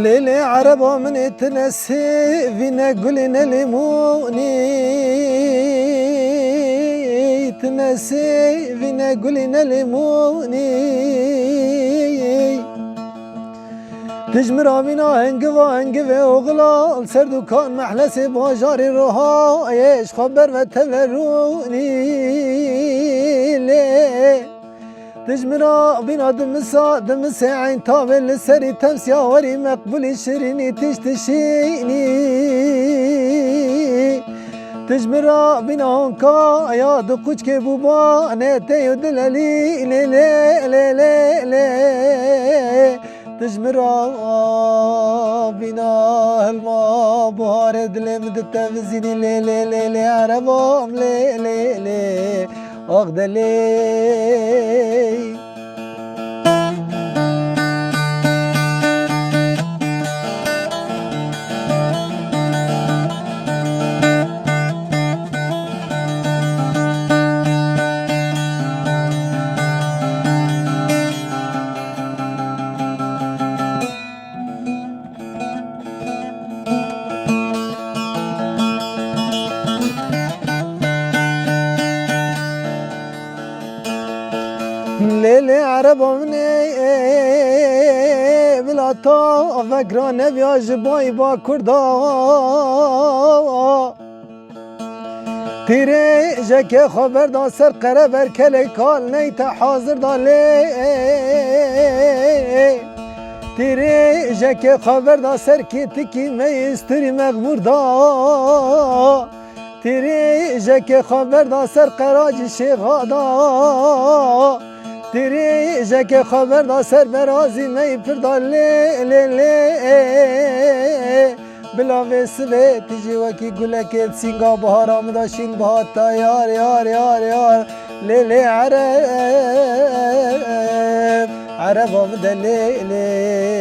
ليلي عربا من تنسي فينا قلنا ليموني تنسي فينا قلنا ليموني تجمر بنا انقفا انقفا وغلال سردو كان محلسي باجاري روها ايش خبر وتفروني ليه تجمرا بنا دمسا عين طاول لسري تمسيا وري مقبولي شريني تشتشيني تجمرا بنا هونكا يا دقوش كبوبا نتي ودلالي لي لي لي لي لي تجمرا بنا هالما بهار دلي مدتا بزيني لي لي لي لي عربام لي لي لي أغدلي ليلي عربا مني بلا تا فكران بيا جباي با كردا تيري جاكي خبر دا سر قربر كلي كال نيتا حاضر دا لي تيري جاكي خبر دا سر كيتكي ميستري مغمور دا تيري جاكي خبر دا سر قراج شيخا دا تیری جاکه خبر دا سر برازی می پردا لی لی لی بلا وسله تیجی وکی گلکت سینگا بهار آمدا شین بهاتا یار یار یار یار لی لی عرب عرب آمده لی لی